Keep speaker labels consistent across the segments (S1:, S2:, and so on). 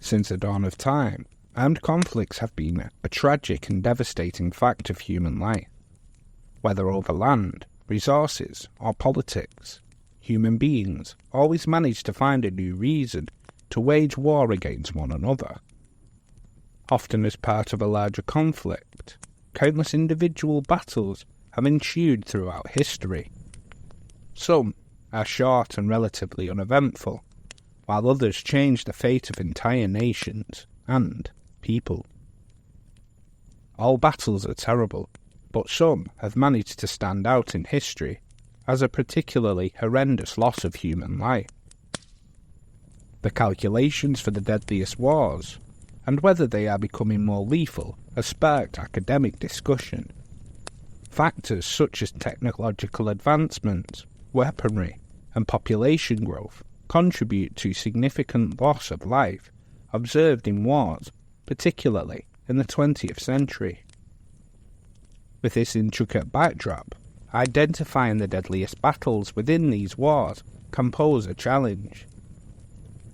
S1: Since the dawn of time, armed conflicts have been a tragic and devastating fact of human life. Whether over land, resources, or politics, human beings always manage to find a new reason to wage war against one another. Often as part of a larger conflict, countless individual battles have ensued throughout history. Some are short and relatively uneventful, while others change the fate of entire nations and people. All battles are terrible, but some have managed to stand out in history as a particularly horrendous loss of human life. The calculations for the deadliest wars, and whether they are becoming more lethal, have sparked academic discussion. Factors such as technological advancements, weaponry, and population growth contribute to significant loss of life observed in wars, particularly in the 20th century. With this intricate backdrop, identifying the deadliest battles within these wars can pose a challenge.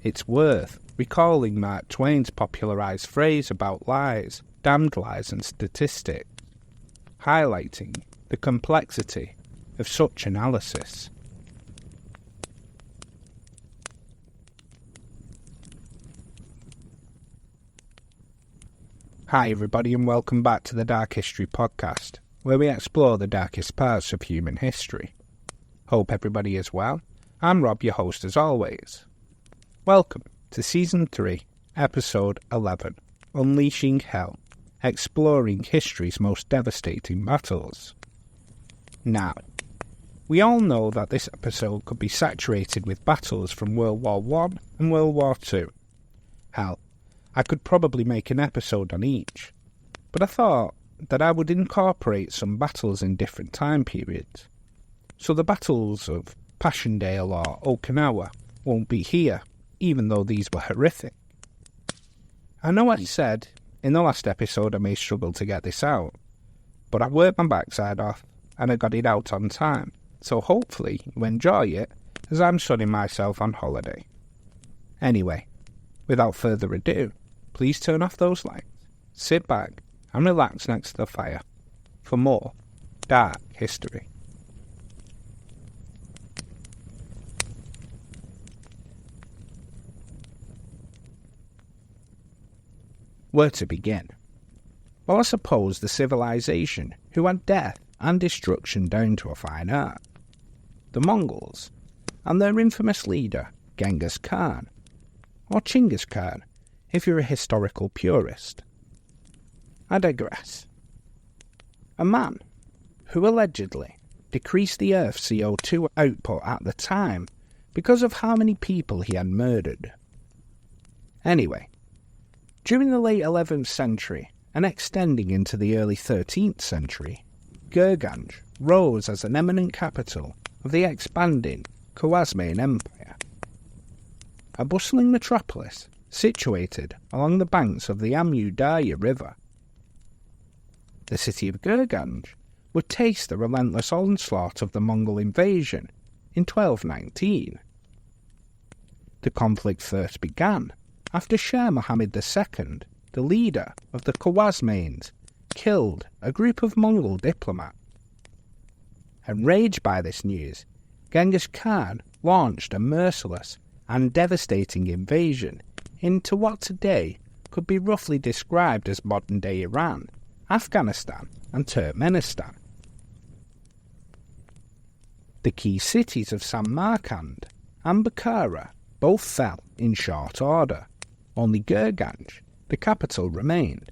S1: It's worth recalling Mark Twain's popularized phrase about lies, damned lies and statistics, highlighting the complexity of such analysis. Hi everybody and welcome back to the Dark History Podcast, where we explore the darkest parts of human history. Hope everybody is well. I'm Rob, your host as always. Welcome to Season 3, Episode 11, Unleashing Hell, exploring history's most devastating battles. Now, we all know that this episode could be saturated with battles from World War I and World War II. Hell, I could probably make an episode on each, but I thought that I would incorporate some battles in different time periods. So the battles of Passchendaele or Okinawa won't be here, even though these were horrific. I know I said in the last episode I may struggle to get this out, but I worked my backside off and I got it out on time, so hopefully you enjoy it as I'm sunning myself on holiday. Anyway, without further ado, please turn off those lights, sit back and relax next to the fire for more dark history. Where to begin? Well, I suppose the civilization who had death and destruction down to a fine art. The Mongols, and their infamous leader, Genghis Khan, or Chinggis Khan, if you're a historical purist. I digress. A man who allegedly decreased the Earth's CO2 output at the time because of how many people he had murdered. Anyway, during the late 11th century and extending into the early 13th century, Gurganj rose as an eminent capital of the expanding Khwarezmian Empire. A bustling metropolis situated along the banks of the Amu Darya River. The city of Gurganj would taste the relentless onslaught of the Mongol invasion in 1219. The conflict first began after Shah Muhammad II, the leader of the Khwarezmians, killed a group of Mongol diplomats. Enraged by this news, Genghis Khan launched a merciless and devastating invasion into what today could be roughly described as modern-day Iran, Afghanistan and Turkmenistan. The key cities of Samarkand and Bukhara both fell in short order. Only Gurganj, the capital, remained.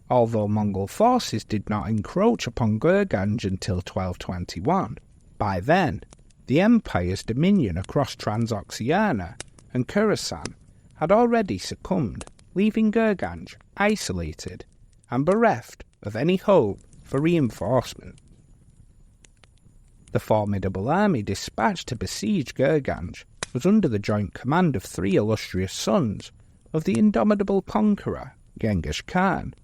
S1: Although Mongol forces did not encroach upon Gurganj until 1221, by then the empire's dominion across Transoxiana and Khorasan had already succumbed, leaving Gurganj isolated and bereft of any hope for reinforcement. The formidable army dispatched to besiege Gurganj was under the joint command of three illustrious sons of the indomitable conqueror Genghis Khan.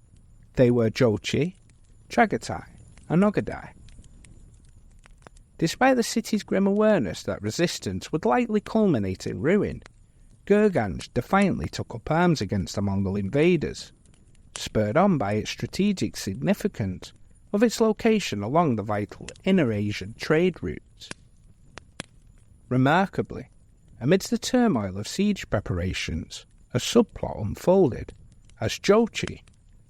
S1: They were Jochi, Chagatai, and Ogadai. Despite the city's grim awareness that resistance would likely culminate in ruin, Gurganj defiantly took up arms against the Mongol invaders, spurred on by its strategic significance of its location along the vital inner Asian trade routes. Remarkably, amidst the turmoil of siege preparations, a subplot unfolded as Jochi,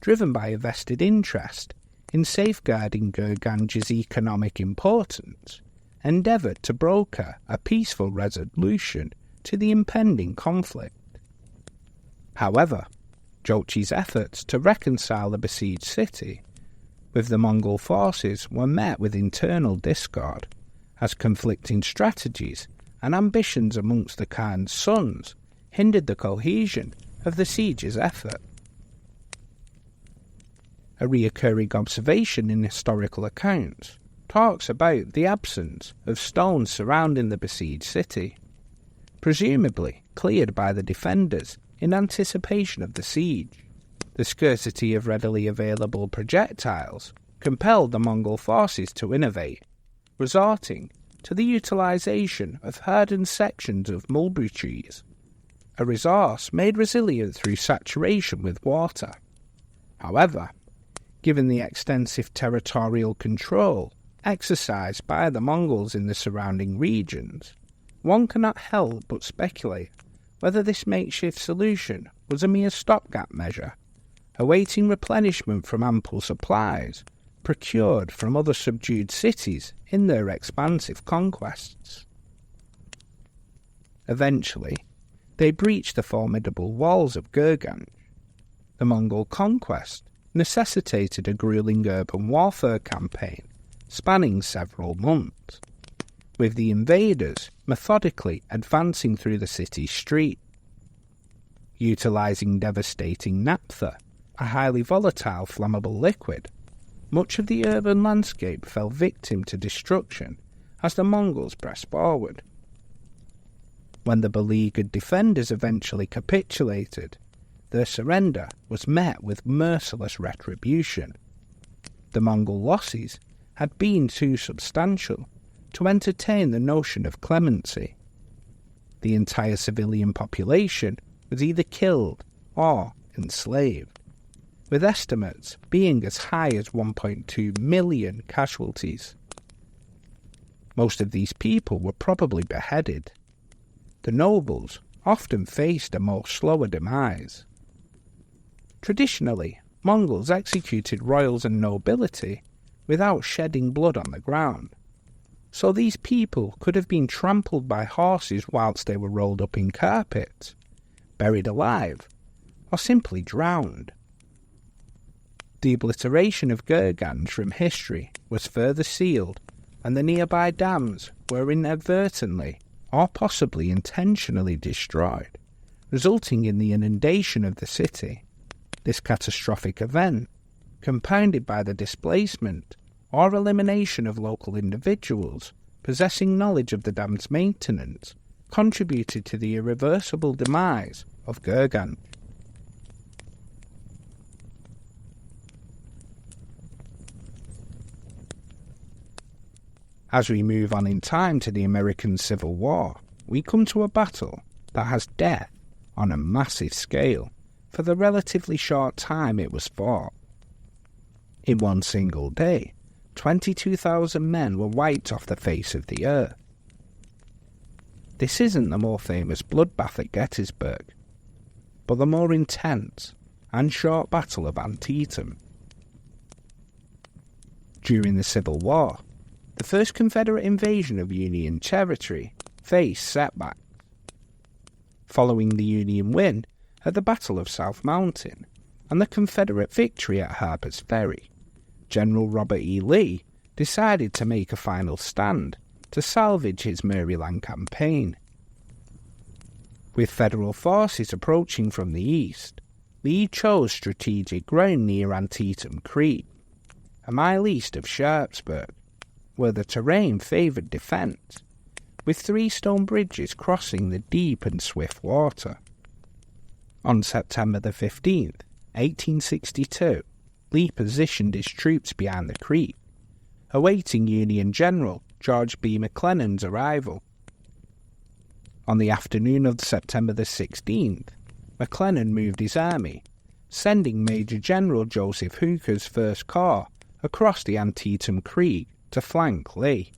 S1: driven by a vested interest in safeguarding Gurganj's economic importance, endeavoured to broker a peaceful resolution to the impending conflict. However, Jochi's efforts to reconcile the besieged city with the Mongol forces were met with internal discord, as conflicting strategies and ambitions amongst the Khan's sons hindered the cohesion of the siege's effort. A recurring observation in historical accounts talks about the absence of stones surrounding the besieged city, presumably cleared by the defenders in anticipation of the siege. The scarcity of readily available projectiles compelled the Mongol forces to innovate, resorting to the utilisation of hardened sections of mulberry trees, a resource made resilient through saturation with water. However, given the extensive territorial control exercised by the Mongols in the surrounding regions, one cannot help but speculate whether this makeshift solution was a mere stopgap measure, awaiting replenishment from ample supplies procured from other subdued cities in their expansive conquests. Eventually, they breached the formidable walls of Gurganj. The Mongol conquest necessitated a grueling urban warfare campaign spanning several months, with the invaders methodically advancing through the city's street. Utilising devastating naphtha, a highly volatile flammable liquid, much of the urban landscape fell victim to destruction as the Mongols pressed forward. When the beleaguered defenders eventually capitulated, their surrender was met with merciless retribution. The Mongol losses had been too substantial to entertain the notion of clemency. The entire civilian population was either killed or enslaved, with estimates being as high as 1.2 million casualties. Most of these people were probably beheaded. The nobles often faced a more slower demise. Traditionally, Mongols executed royals and nobility without shedding blood on the ground, so these people could have been trampled by horses whilst they were rolled up in carpets, buried alive, or simply drowned. The obliteration of Gurganj from history was further sealed, and the nearby dams were inadvertently or possibly intentionally destroyed, resulting in the inundation of the city. This catastrophic event, compounded by the displacement or elimination of local individuals possessing knowledge of the dam's maintenance, contributed to the irreversible demise of Gurganj. As we move on in time to the American Civil War, we come to a battle that has death on a massive scale for the relatively short time it was fought. In one single day, 22,000 men were wiped off the face of the earth. This isn't the more famous bloodbath at Gettysburg, but the more intense and short Battle of Antietam. During the Civil War, the first Confederate invasion of Union territory faced setbacks. Following the Union win at the Battle of South Mountain and the Confederate victory at Harper's Ferry, General Robert E. Lee decided to make a final stand to salvage his Maryland campaign. With Federal forces approaching from the east, Lee chose strategic ground near Antietam Creek, a mile east of Sharpsburg, where the terrain favoured defence, with 3 stone bridges crossing the deep and swift water. On September the 15th, 1862, Lee positioned his troops behind the creek, awaiting Union General George B. McClellan's arrival. On the afternoon of September the 16th, McClellan moved his army, sending Major General Joseph Hooker's First Corps across the Antietam Creek to flank Lee.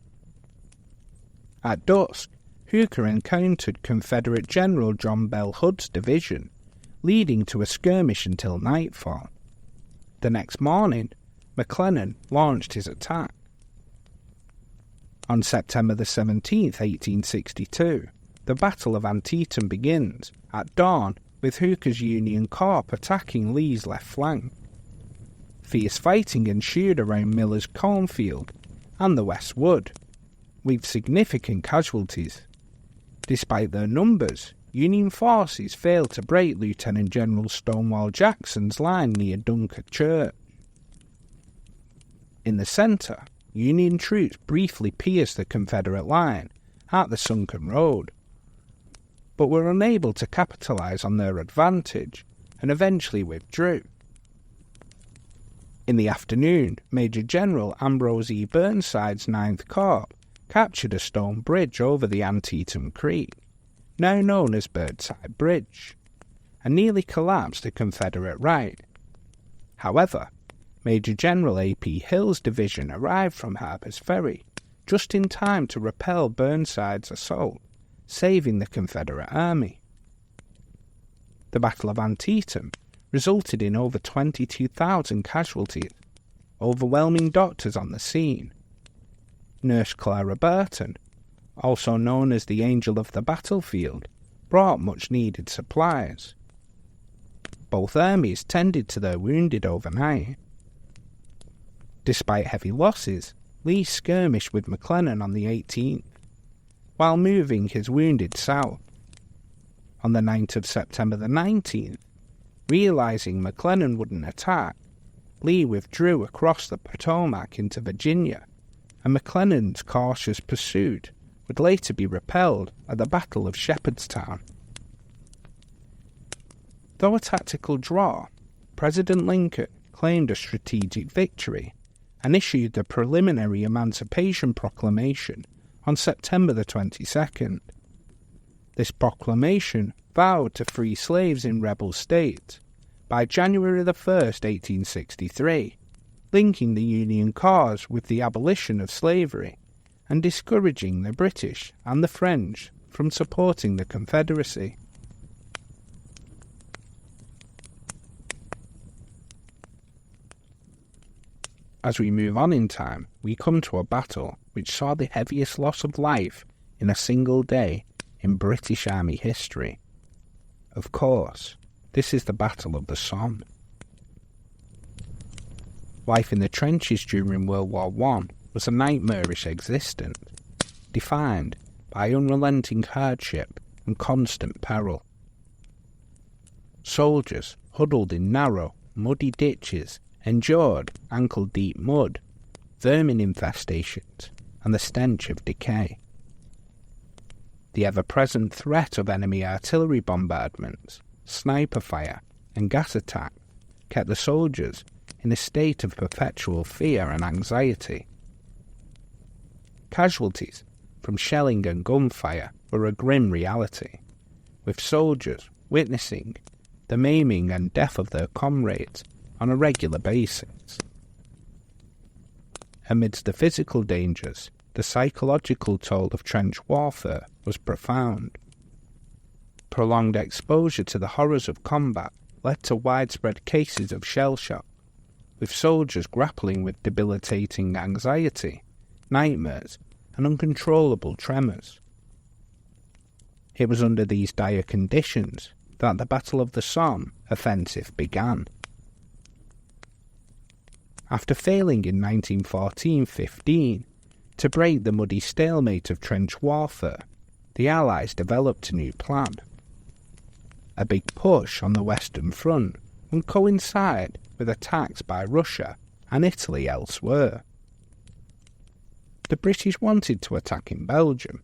S1: At dusk, Hooker encountered Confederate General John Bell Hood's division, leading to a skirmish until nightfall. The next morning, McClellan launched his attack. On September the 17th, 1862, the Battle of Antietam begins at dawn with Hooker's Union Corps attacking Lee's left flank. Fierce fighting ensued around Miller's cornfield and the West Wood, with significant casualties. Despite their numbers, Union forces failed to break Lieutenant General Stonewall Jackson's line near Dunkirk Church. In the centre, Union troops briefly pierced the Confederate line at the Sunken Road, but were unable to capitalise on their advantage and eventually withdrew. In the afternoon, Major General Ambrose E. Burnside's Ninth Corps captured a stone bridge over the Antietam Creek, now known as Burnside Bridge, and nearly collapsed the Confederate right. However, Major General A.P. Hill's division arrived from Harper's Ferry just in time to repel Burnside's assault, saving the Confederate army. The Battle of Antietam resulted in over 22,000 casualties, overwhelming doctors on the scene. Nurse Clara Burton, also known as the Angel of the Battlefield, brought much-needed supplies. Both armies tended to their wounded overnight. Despite heavy losses, Lee skirmished with McClellan on the 18th, while moving his wounded south. On the night of September the 19th, realising McClellan wouldn't attack, Lee withdrew across the Potomac into Virginia, and McClellan's cautious pursuit would later be repelled at the Battle of Shepherdstown. Though a tactical draw, President Lincoln claimed a strategic victory and issued the preliminary Emancipation Proclamation on September the 22nd. This proclamation vowed to free slaves in rebel states by January the 1st, 1863, linking the Union cause with the abolition of slavery and discouraging the British and the French from supporting the Confederacy. As we move on in time, we come to a battle which saw the heaviest loss of life in a single day in British Army history. Of course, this is the Battle of the Somme. Life in the trenches during World War I was a nightmarish existence, defined by unrelenting hardship and constant peril. Soldiers, huddled in narrow, muddy ditches, endured ankle-deep mud, vermin infestations, and the stench of decay. The ever-present threat of enemy artillery bombardments, sniper fire, and gas attack kept the soldiers in a state of perpetual fear and anxiety. Casualties from shelling and gunfire were a grim reality, with soldiers witnessing the maiming and death of their comrades on a regular basis. Amidst the physical dangers, the psychological toll of trench warfare was profound. Prolonged exposure to the horrors of combat led to widespread cases of shell shock, with soldiers grappling with debilitating anxiety, nightmares, and uncontrollable tremors. It was under these dire conditions that the Battle of the Somme offensive began. After failing in 1914-15 to break the muddy stalemate of trench warfare, the Allies developed a new plan. A big push on the Western Front would coincide with attacks by Russia and Italy elsewhere. The British wanted to attack in Belgium,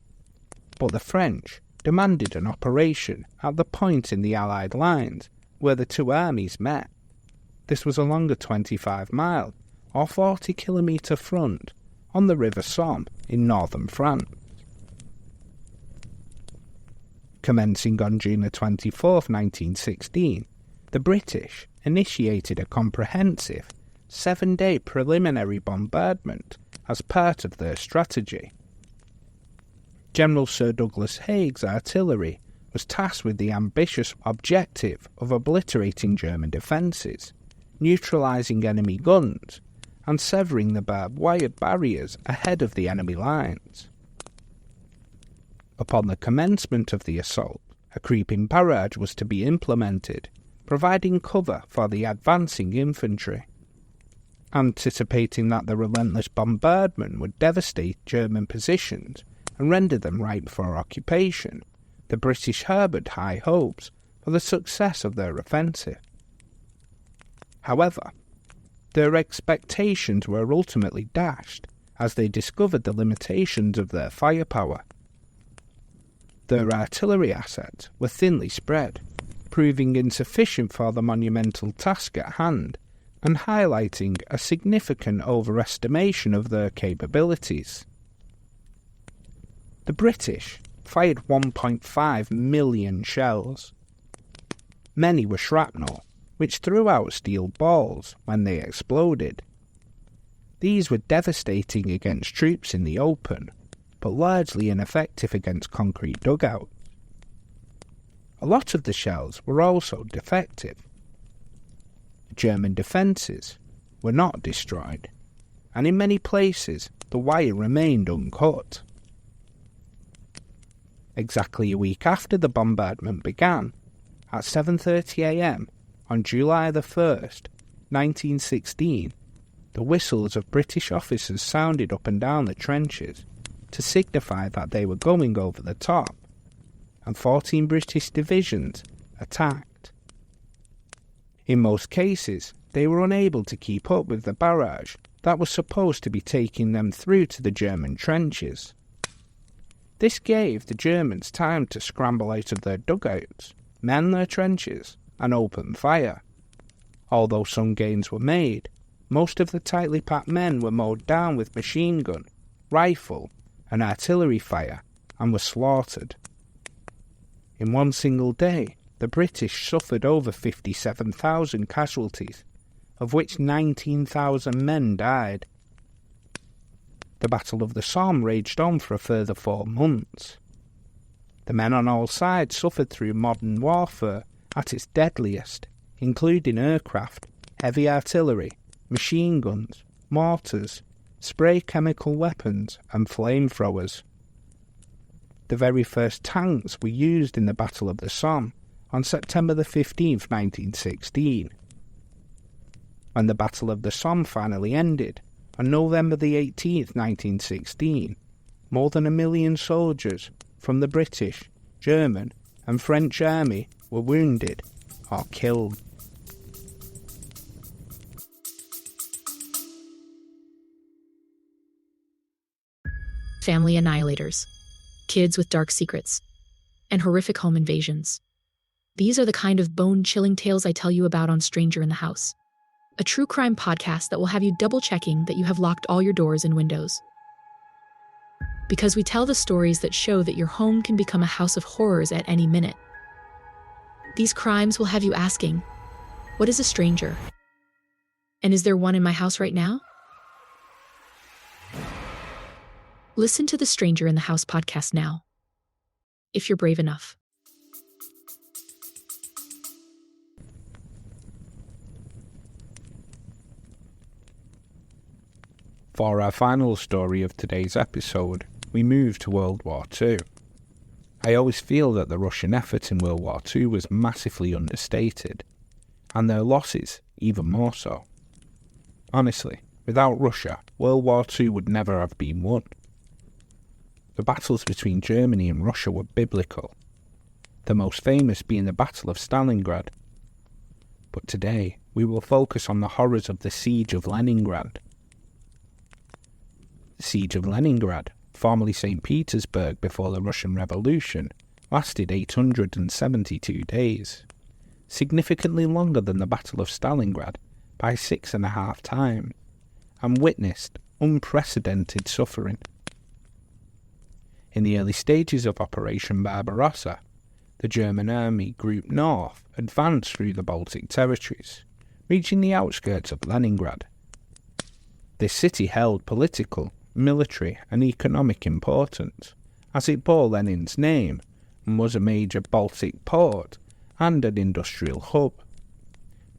S1: but the French demanded an operation at the point in the Allied lines where the two armies met. This was along a 25-mile or 40-kilometre front on the River Somme in northern France. Commencing on June 24, 1916, the British initiated a comprehensive 7-day preliminary bombardment as part of their strategy. General Sir Douglas Haig's artillery was tasked with the ambitious objective of obliterating German defences, neutralising enemy guns, and severing the barbed wire barriers ahead of the enemy lines. Upon the commencement of the assault, a creeping barrage was to be implemented, providing cover for the advancing infantry. Anticipating that the relentless bombardment would devastate German positions and render them ripe for occupation, the British harboured high hopes for the success of their offensive. However, their expectations were ultimately dashed as they discovered the limitations of their firepower. Their artillery assets were thinly spread, proving insufficient for the monumental task at hand and highlighting a significant overestimation of their capabilities. The British fired 1.5 million shells. Many were shrapnel, which threw out steel balls when they exploded. These were devastating against troops in the open, but largely ineffective against concrete dugouts. A lot of the shells were also defective. German defences were not destroyed, and in many places the wire remained uncut. Exactly a week after the bombardment began, at 7:30 a.m. on July 1st, 1916, the whistles of British officers sounded up and down the trenches to signify that they were going over the top, and 14 British divisions attacked. In most cases, they were unable to keep up with the barrage that was supposed to be taking them through to the German trenches. This gave the Germans time to scramble out of their dugouts, mend their trenches, and open fire. Although some gains were made, most of the tightly packed men were mowed down with machine gun, rifle, and artillery fire, and were slaughtered. In one single day, the British suffered over 57,000 casualties, of which 19,000 men died. The Battle of the Somme raged on for a further 4 months. The men on all sides suffered through modern warfare at its deadliest, including aircraft, heavy artillery, machine guns, mortars, spray chemical weapons, and flamethrowers. The very first tanks were used in the Battle of the Somme on September 15, 1916. When the Battle of the Somme finally ended, on November 18, 1916, more than 1 million soldiers from the British, German, and French army were wounded or killed.
S2: Family annihilators, kids with dark secrets, and horrific home invasions. These are the kind of bone-chilling tales I tell you about on Stranger in the House, a true crime podcast that will have you double-checking that you have locked all your doors and windows. Because we tell the stories that show that your home can become a house of horrors at any minute. These crimes will have you asking, what is a stranger? And is there one in my house right now? Listen to the Stranger in the House podcast now, if you're brave enough.
S1: For our final story of today's episode, we move to World War II. I always feel that the Russian effort in World War II was massively understated, and their losses even more so. Honestly, without Russia, World War II would never have been won. The battles between Germany and Russia were biblical, the most famous being the Battle of Stalingrad. But today, we will focus on the horrors of the Siege of Leningrad. The Siege of Leningrad, formerly St. Petersburg before the Russian Revolution, lasted 872 days, significantly longer than the Battle of Stalingrad by 6.5 times, and witnessed unprecedented suffering. In the early stages of Operation Barbarossa, The German army group north advanced through the Baltic territories, reaching the outskirts of Leningrad. This city held political, military and economic importance, as it bore Lenin's name and was a major Baltic port and an industrial hub.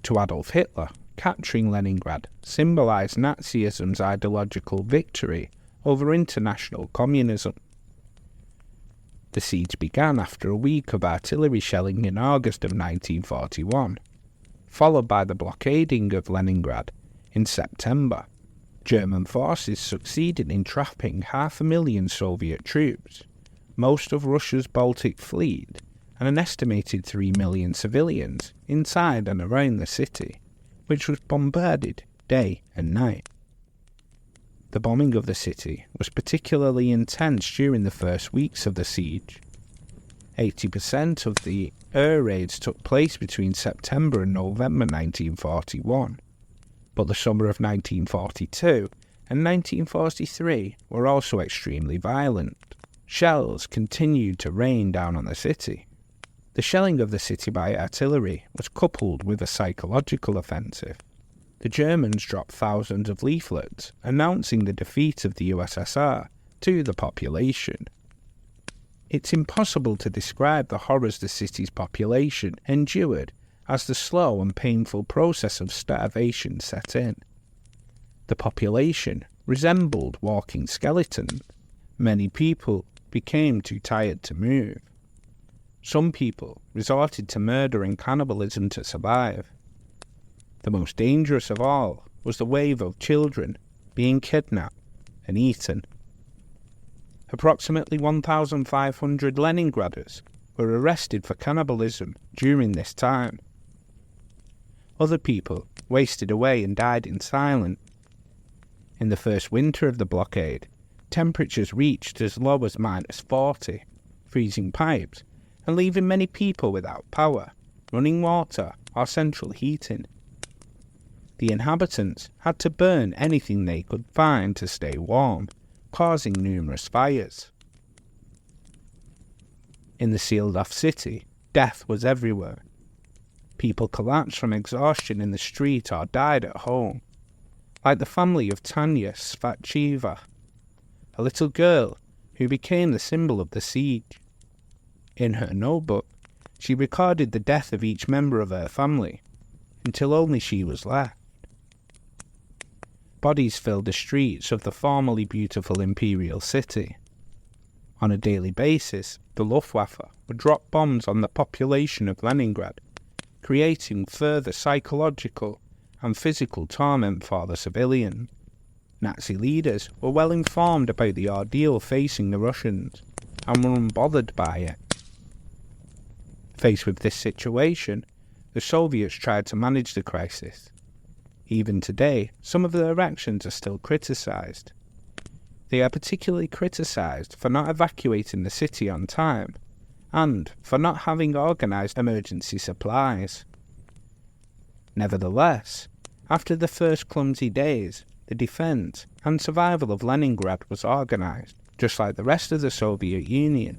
S1: To Adolf Hitler, capturing Leningrad symbolised Nazism's ideological victory over international communism. The siege began after a week of artillery shelling in August of 1941, followed by the blockading of Leningrad in September. German forces succeeded in trapping 500,000 Soviet troops, most of Russia's Baltic fleet, and an estimated 3 million civilians inside and around the city, which was bombarded day and night. The bombing of the city was particularly intense during the first weeks of the siege. 80% of the air raids took place between September and November 1941, but the summer of 1942 and 1943 were also extremely violent. Shells continued to rain down on the city. The shelling of the city by artillery was coupled with a psychological offensive. The Germans dropped thousands of leaflets announcing the defeat of the USSR to the population. It's impossible to describe the horrors the city's population endured as the slow and painful process of starvation set in. The population resembled walking skeletons. Many people became too tired to move. Some people resorted to murder and cannibalism to survive. The most dangerous of all was the wave of children being kidnapped and eaten. Approximately 1,500 Leningraders were arrested for cannibalism during this time. Other people wasted away and died in silence. In the first winter of the blockade, temperatures reached as low as -40, freezing pipes and leaving many people without power, running water or central heating. The inhabitants had to burn anything they could find to stay warm, causing numerous fires. In the sealed-off city, death was everywhere. People collapsed from exhaustion in the street or died at home, like the family of Tanya Svatcheva, a little girl who became the symbol of the siege. In her notebook, she recorded the death of each member of her family, until only she was left. Bodies filled the streets of the formerly beautiful imperial city. On a daily basis, the Luftwaffe would drop bombs on the population of Leningrad, creating further psychological and physical torment for the civilians. Nazi leaders were well informed about the ordeal facing the Russians and were unbothered by it. Faced with this situation, the Soviets tried to manage the crisis. Even today, some of their actions are still criticised. They are particularly criticised for not evacuating the city on time and for not having organised emergency supplies. Nevertheless, after the first clumsy days, the defence and survival of Leningrad was organised, just like the rest of the Soviet Union.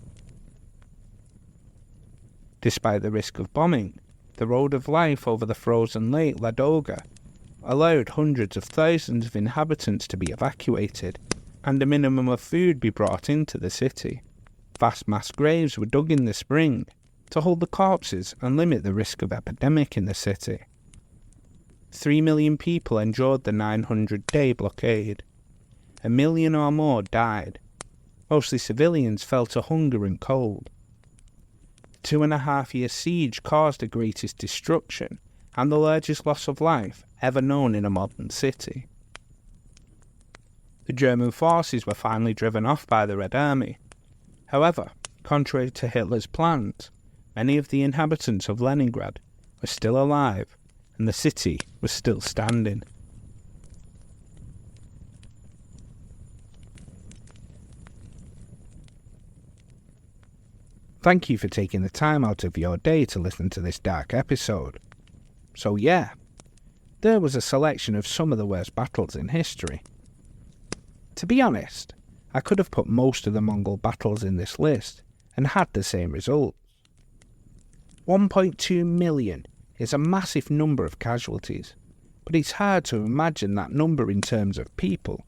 S1: Despite the risk of bombing, the road of life over the frozen lake Ladoga allowed hundreds of thousands of inhabitants to be evacuated, and a minimum of food be brought into the city. Vast mass graves were dug in the spring to hold the corpses and limit the risk of epidemic in the city. 3 million people endured the 900-day blockade. 1 million or more died. Mostly civilians fell to hunger and cold. The 2.5-year siege caused the greatest destruction and the largest loss of life ever known in a modern city. The German forces were finally driven off by the Red Army. However, contrary to Hitler's plans, many of the inhabitants of Leningrad were still alive and the city was still standing. Thank you for taking the time out of your day to listen to this dark episode. So yeah, there was a selection of some of the worst battles in history. To be honest, I could have put most of the Mongol battles in this list and had the same results. 1.2 million is a massive number of casualties, but it's hard to imagine that number in terms of people.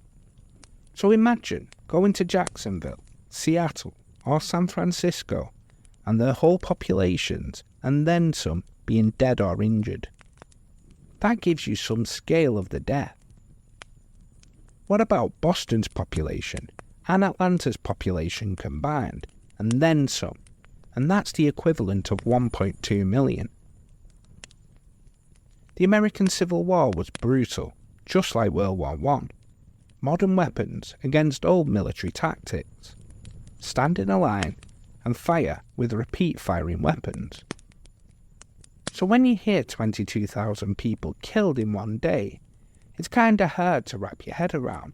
S1: So imagine going to Jacksonville, Seattle, or San Francisco, and their whole populations, and then some, being dead or injured. That gives you some scale of the death. What about Boston's population and Atlanta's population combined, and then some? And that's the equivalent of 1.2 million. The American Civil War was brutal, just like World War I. Modern weapons against old military tactics. Stand in a line and fire with repeat firing weapons. So when you hear 22,000 people killed in one day, it's kinda hard to wrap your head around.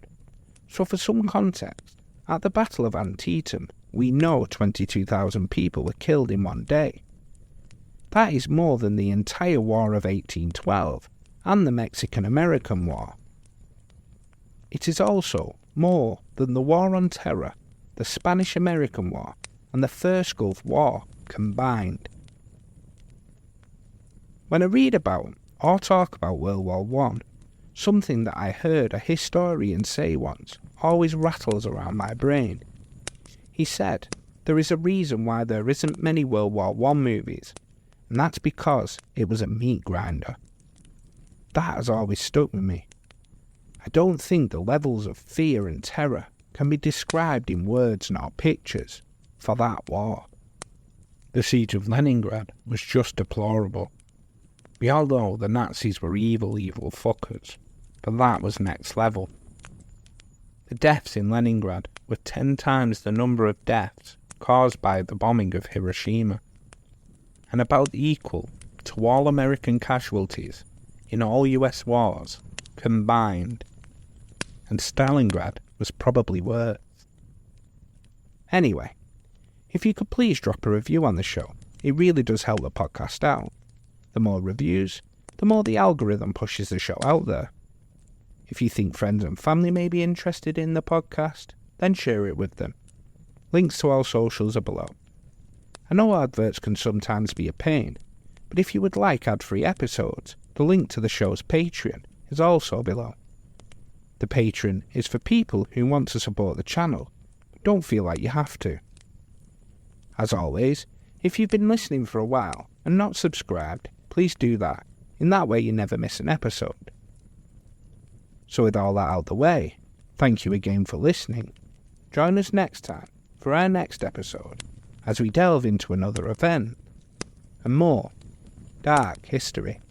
S1: So for some context, at the Battle of Antietam, we know 22,000 people were killed in one day. That is more than the entire War of 1812 and the Mexican-American War. It is also more than the War on Terror, the Spanish-American War, and the First Gulf War combined. When I read about or talk about World War I, something that I heard a historian say once always rattles around my brain. He said, there is a reason why there isn't many World War I movies, and that's because it was a meat grinder. That has always stuck with me. I don't think the levels of fear and terror can be described in words nor pictures for that war. The siege of Leningrad was just deplorable. We all know the Nazis were evil fuckers, but that was next level. The deaths in Leningrad were 10 times the number of deaths caused by the bombing of Hiroshima, and about equal to all American casualties in all US wars combined, and Stalingrad was probably worse. Anyway, if you could please drop a review on the show, it really does help the podcast out. The more reviews, the more the algorithm pushes the show out there. If you think friends and family may be interested in the podcast, then share it with them. Links to our socials are below. I know adverts can sometimes be a pain, but if you would like ad-free episodes, the link to the show's Patreon is also below. The Patreon is for people who want to support the channel, but don't feel like you have to. As always, if you've been listening for a while and not subscribed, please do that. In that way you never miss an episode. So with all that out the way, thank you again for listening. Join us next time for our next episode as we delve into another event and more dark history.